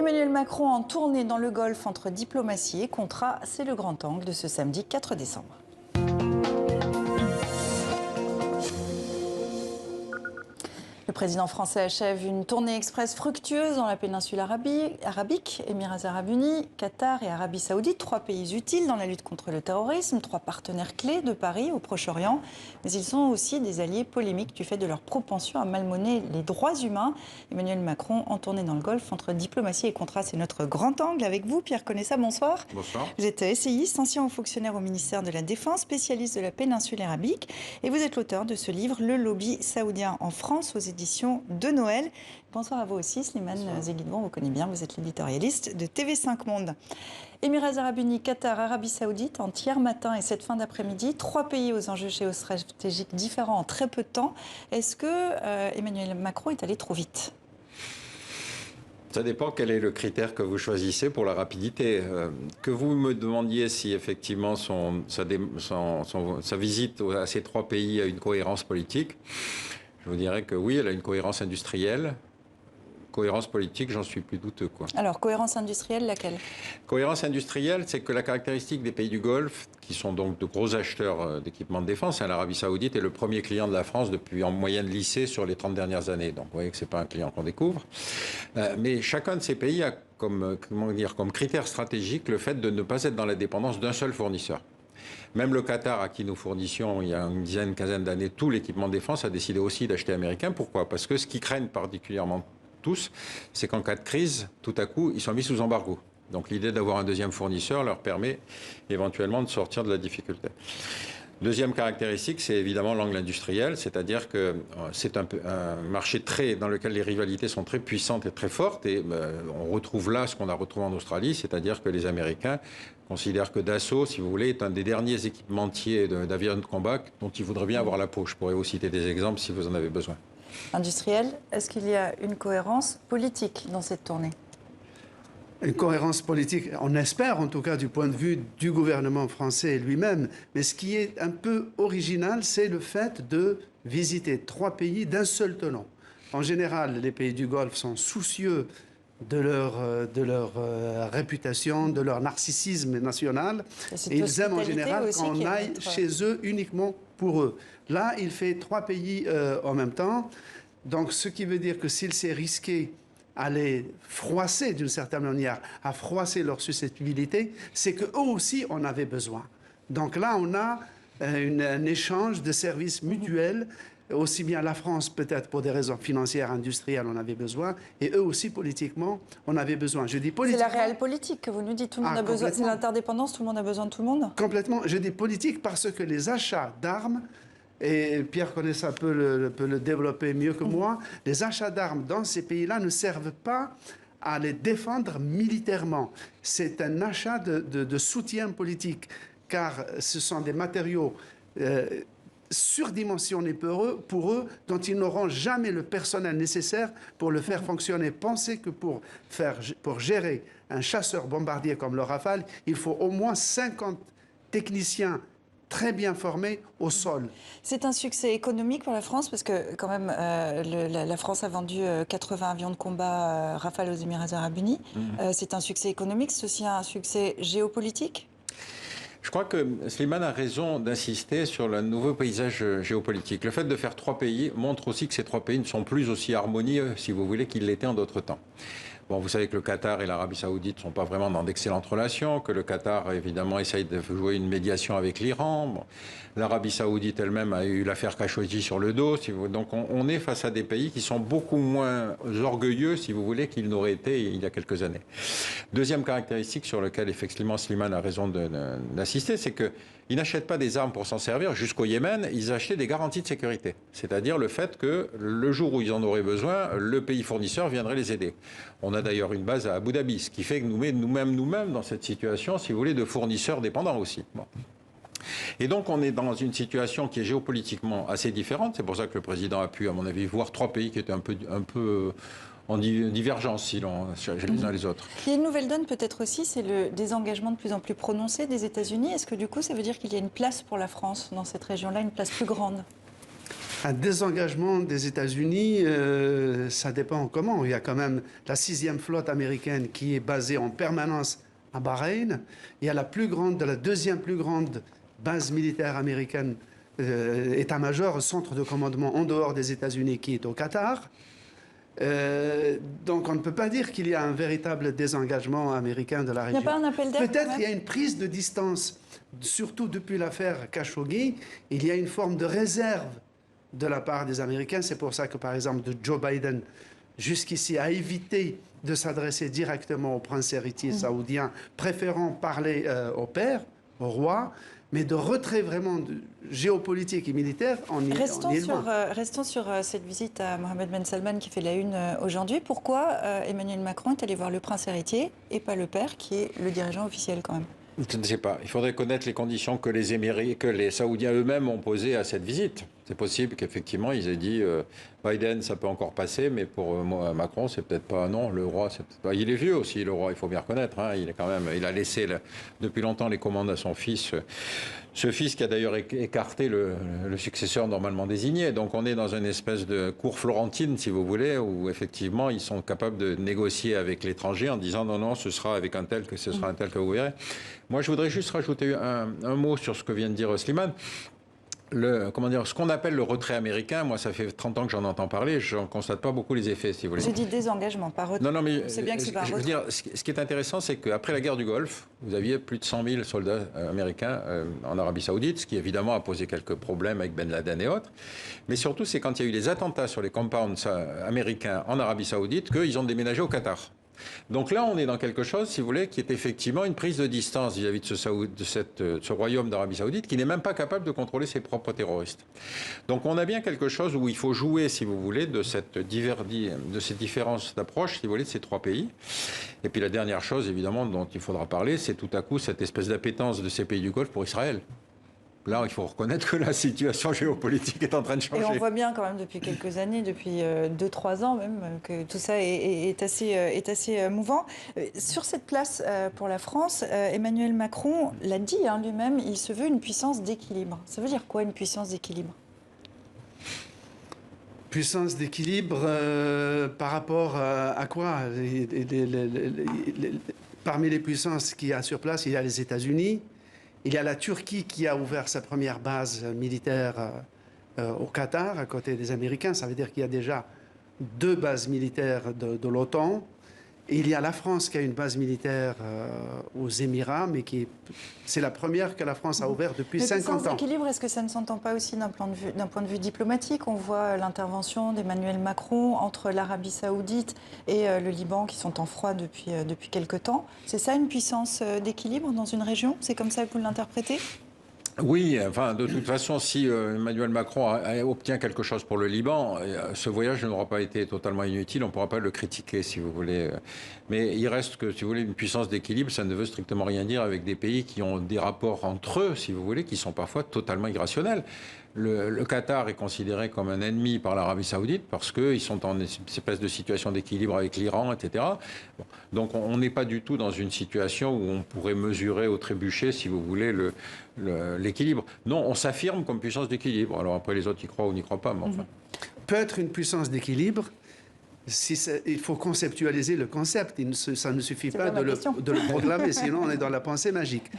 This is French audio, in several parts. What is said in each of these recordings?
Emmanuel Macron en tournée dans le Golfe entre diplomatie et contrat, c'est le grand angle de ce samedi 4 décembre. Le président français achève une tournée express fructueuse dans la péninsule arabique, Émirats arabes unis, Qatar et Arabie saoudite, 3 pays utiles dans la lutte contre le terrorisme, 3 partenaires clés de Paris au Proche-Orient. Mais ils sont aussi des alliés polémiques du fait de leur propension à malmener les droits humains. Emmanuel Macron en tournée dans le Golfe entre diplomatie et contrat, c'est notre grand angle. Avec vous, Pierre Conessa, bonsoir. Bonsoir. Vous êtes essayiste, ancien haut fonctionnaire au ministère de la Défense, spécialiste de la péninsule arabique. Et vous êtes l'auteur de ce livre, Le lobby saoudien en France, aux éditions de Noël. Bonsoir à vous aussi, Slimane Zeguidouan, on vous connaît bien, vous êtes l'éditorialiste de TV5 Monde. Émirats arabes unis, Qatar, Arabie saoudite, entre hier matin et cette fin d'après-midi, 3 pays aux enjeux géostratégiques différents en très peu de temps. Est-ce que Emmanuel Macron est allé trop vite ? Ça dépend quel est le critère que vous choisissez pour la rapidité. Que vous me demandiez si effectivement sa visite à ces 3 pays a une cohérence politique, je vous dirais que oui, elle a une cohérence industrielle. Cohérence politique, j'en suis plus douteux, quoi. Alors, cohérence industrielle, laquelle ? Cohérence industrielle, c'est que la caractéristique des pays du Golfe, qui sont donc de gros acheteurs d'équipements de défense, l'Arabie saoudite est le premier client de la France depuis en moyenne lycée sur les 30 dernières années. Donc vous voyez que ce n'est pas un client qu'on découvre. Mais chacun de ces pays a comme critère stratégique le fait de ne pas être dans la dépendance d'un seul fournisseur. Même le Qatar, à qui nous fournissions il y a une quinzaine d'années tout l'équipement de défense, a décidé aussi d'acheter américain. Pourquoi ? Parce que ce qu'ils craignent particulièrement tous, c'est qu'en cas de crise, tout à coup, ils sont mis sous embargo. Donc l'idée d'avoir un deuxième fournisseur leur permet éventuellement de sortir de la difficulté. Deuxième caractéristique, c'est évidemment l'angle industriel, c'est-à-dire que c'est un marché dans lequel les rivalités sont très puissantes et très fortes. Et on retrouve là ce qu'on a retrouvé en Australie, c'est-à-dire que les Américains considèrent que Dassault, si vous voulez, est un des derniers équipementiers d'avions de combat dont ils voudraient bien avoir la peau. Je pourrais vous citer des exemples si vous en avez besoin. Industriel, est-ce qu'il y a une cohérence politique dans cette tournée ? Une cohérence politique, on espère en tout cas du point de vue du gouvernement français lui-même. Mais ce qui est un peu original, c'est le fait de visiter 3 pays d'un seul tenant. En général, les pays du Golfe sont soucieux de leur réputation, de leur narcissisme national. Et ils aiment en général qu'on aille chez eux uniquement pour eux. Là, il fait 3 pays en même temps. Donc, ce qui veut dire que s'il s'est risqué à les froisser d'une certaine manière, à froisser leur susceptibilité, c'est qu'eux aussi en avaient besoin. Donc là, on a un échange de services mutuels. Aussi bien la France, peut-être pour des raisons financières, industrielles, on avait besoin, et eux aussi, politiquement, on avait besoin. Je dis politiquement... C'est la réelle politique que vous nous dites. Tout le monde a besoin. C'est l'interdépendance, tout le monde a besoin de tout le monde. Complètement. Je dis politique parce que les achats d'armes, et Pierre Conessa peut le développer mieux que moi, les achats d'armes dans ces pays-là ne servent pas à les défendre militairement. C'est un achat de soutien politique, car ce sont des matériaux surdimensionnés pour eux, dont ils n'auront jamais le personnel nécessaire pour le faire fonctionner. Pensez que pour gérer un chasseur-bombardier comme le Rafale, il faut au moins 50 techniciens très bien formés au sol. C'est un succès économique pour la France parce que quand même la France a vendu 80 avions de combat Rafale aux Émirats arabes unis. C'est un succès économique, c'est aussi un succès géopolitique ? Je crois que Slimane a raison d'insister sur le nouveau paysage géopolitique. Le fait de faire 3 pays montre aussi que ces 3 pays ne sont plus aussi harmonieux, si vous voulez, qu'ils l'étaient en d'autres temps. Bon, vous savez que le Qatar et l'Arabie saoudite ne sont pas vraiment dans d'excellentes relations, que le Qatar, évidemment, essaye de jouer une médiation avec l'Iran. Bon, l'Arabie saoudite elle-même a eu l'affaire Khashoggi sur le dos. Si vous... Donc on est face à des pays qui sont beaucoup moins orgueilleux, si vous voulez, qu'ils n'auraient été il y a quelques années. Deuxième caractéristique sur laquelle, effectivement, Slimane a raison d'insister, c'est qu'ils n'achètent pas des armes pour s'en servir. Jusqu'au Yémen, ils achetaient des garanties de sécurité. C'est-à-dire le fait que le jour où ils en auraient besoin, le pays fournisseur viendrait les aider. On a d'ailleurs une base à Abu Dhabi, ce qui fait que nous met nous-mêmes dans cette situation, si vous voulez, de fournisseurs dépendants aussi. Bon. Et donc on est dans une situation qui est géopolitiquement assez différente. C'est pour ça que le président a pu, à mon avis, voir 3 pays qui étaient un peu en divergence les uns les autres. Il y a une nouvelle donne peut-être aussi, c'est le désengagement de plus en plus prononcé des États-Unis. Est-ce que du coup ça veut dire qu'il y a une place pour la France dans cette région-là, une place plus grande ? Un désengagement des États-Unis, ça dépend comment. Il y a quand même la 6e flotte américaine qui est basée en permanence à Bahreïn. Il y a la deuxième plus grande base militaire américaine, état-major, centre de commandement en dehors des États-Unis, qui est au Qatar. Donc on ne peut pas dire qu'il y a un véritable désengagement américain de la région. Il n'y a pas un appel d'air? Peut-être il y a une prise de distance, surtout depuis l'affaire Khashoggi. Il y a une forme de réserve de la part des Américains. C'est pour ça que, par exemple, Joe Biden, jusqu'ici, a évité de s'adresser directement au prince héritier saoudien, préférant parler au père, au roi, mais de retrait vraiment géopolitique et militaire, on y est loin. Restons sur cette visite à Mohammed Ben Salman qui fait la une aujourd'hui. Pourquoi Emmanuel Macron est allé voir le prince héritier et pas le père, qui est le dirigeant officiel quand même? Je ne sais pas. Il faudrait connaître les conditions que les Saoudiens eux-mêmes ont posées à cette visite. C'est possible qu'effectivement, ils aient dit Biden, ça peut encore passer, mais pour Macron, c'est peut-être pas. Non, le roi, c'est peut-être pas. Il est vieux aussi, le roi, il faut bien reconnaître. Hein, il a laissé depuis longtemps les commandes à son fils. Ce fils qui a d'ailleurs écarté le successeur normalement désigné. Donc on est dans une espèce de cour florentine, si vous voulez, où effectivement ils sont capables de négocier avec l'étranger en disant non, ce sera avec un tel que ce sera un tel que vous verrez. Moi, je voudrais juste rajouter un mot sur ce que vient de dire Slimane. Ce qu'on appelle le retrait américain, moi, ça fait 30 ans que j'en entends parler, je n'en constate pas beaucoup les effets, si vous voulez. J'ai dit désengagement, pas retrait. Non, mais c'est bien que c'est pas un retrait. Je veux dire, ce qui est intéressant, c'est qu'après la guerre du Golfe, vous aviez plus de 100 000 soldats américains en Arabie Saoudite, ce qui évidemment a posé quelques problèmes avec Ben Laden et autres. Mais surtout, c'est quand il y a eu les attentats sur les compounds américains en Arabie Saoudite qu'ils ont déménagé au Qatar. Donc là, on est dans quelque chose, si vous voulez, qui est effectivement une prise de distance vis-à-vis de ce royaume d'Arabie Saoudite qui n'est même pas capable de contrôler ses propres terroristes. Donc on a bien quelque chose où il faut jouer, si vous voulez, de ces différences d'approche, si vous voulez, de ces trois pays. Et puis la dernière chose, évidemment, dont il faudra parler, c'est tout à coup cette espèce d'appétence de ces pays du Golfe pour Israël. Là, il faut reconnaître que la situation géopolitique est en train de changer. Et on voit bien quand même depuis quelques années, depuis 2-3 ans même, que tout ça est assez mouvant. Sur cette place pour la France, Emmanuel Macron l'a dit lui-même, il se veut une puissance d'équilibre. Ça veut dire quoi, une puissance d'équilibre ? Puissance d'équilibre par rapport à quoi ? Parmi les puissances qu'il y a sur place, il y a les États-Unis. Il y a la Turquie qui a ouvert sa première base militaire au Qatar, à côté des Américains. Ça veut dire qu'il y a déjà 2 bases militaires de l'OTAN. Et il y a la France qui a une base militaire aux Émirats, mais c'est la première que la France a ouverte depuis 50 ans. Puissance d'équilibre, est-ce que ça ne s'entend pas aussi d'un point de vue diplomatique ? On voit l'intervention d'Emmanuel Macron entre l'Arabie Saoudite et le Liban qui sont en froid depuis quelque temps. C'est ça une puissance d'équilibre dans une région ? C'est comme ça que vous l'interprétez ? Oui, enfin, de toute façon, si Emmanuel Macron obtient quelque chose pour le Liban, ce voyage n'aura pas été totalement inutile, on ne pourra pas le critiquer, si vous voulez. Mais il reste que, si vous voulez, une puissance d'équilibre, ça ne veut strictement rien dire avec des pays qui ont des rapports entre eux, si vous voulez, qui sont parfois totalement irrationnels. Le Qatar est considéré comme un ennemi par l'Arabie Saoudite parce qu'ils sont en espèce de situation d'équilibre avec l'Iran, etc. Bon. Donc on n'est pas du tout dans une situation où on pourrait mesurer au trébuchet, si vous voulez, l'équilibre. Non, on s'affirme comme puissance d'équilibre. Alors après, les autres y croient ou n'y croient pas, mais enfin. Peut être une puissance d'équilibre. Il faut conceptualiser le concept. Ça ne suffit pas de le proclamer, sinon on est dans la pensée magique.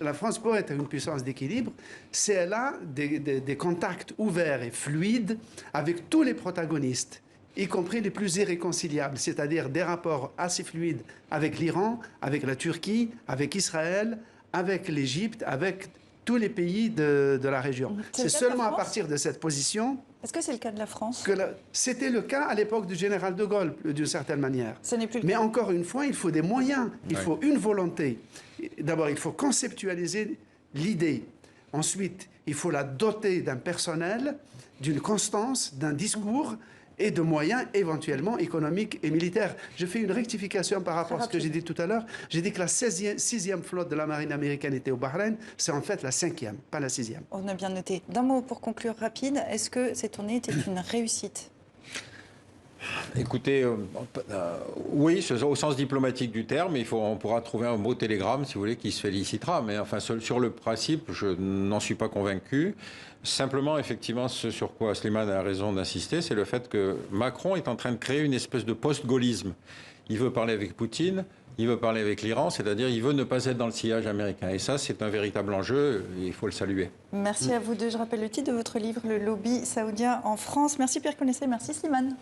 La France pourrait être une puissance d'équilibre si elle a des contacts ouverts et fluides avec tous les protagonistes, y compris les plus irréconciliables, c'est-à-dire des rapports assez fluides avec l'Iran, avec la Turquie, avec Israël, avec l'Égypte, avec tous les pays de la région. C'est seulement à partir de cette position... Est-ce que c'est le cas de la France ? C'était le cas à l'époque du général de Gaulle, d'une certaine manière. Ce n'est plus le Mais cas. encore une fois, il faut des moyens, il faut une volonté. D'abord, il faut conceptualiser l'idée. Ensuite, il faut la doter d'un personnel, d'une constance, d'un discours et de moyens éventuellement économiques et militaires. Je fais une rectification par rapport à ce que j'ai dit tout à l'heure. J'ai dit que la 6e flotte de la marine américaine était au Bahreïn. C'est en fait la 5e, pas la 6e. On a bien noté. D'un mot pour conclure rapide, est-ce que cette tournée était une réussite ? Écoutez, oui, au sens diplomatique du terme, on pourra trouver un mot télégramme, si vous voulez, qui se félicitera. Mais enfin, sur le principe, je n'en suis pas convaincu. Simplement, effectivement, ce sur quoi Slimane a raison d'insister, c'est le fait que Macron est en train de créer une espèce de post-gaullisme. Il veut parler avec Poutine, il veut parler avec l'Iran, c'est-à-dire il veut ne pas être dans le sillage américain. Et ça, c'est un véritable enjeu, et il faut le saluer. Merci à vous deux. Je rappelle le titre de votre livre, Le lobby saoudien en France. Merci Pierre Connaisset, merci Slimane.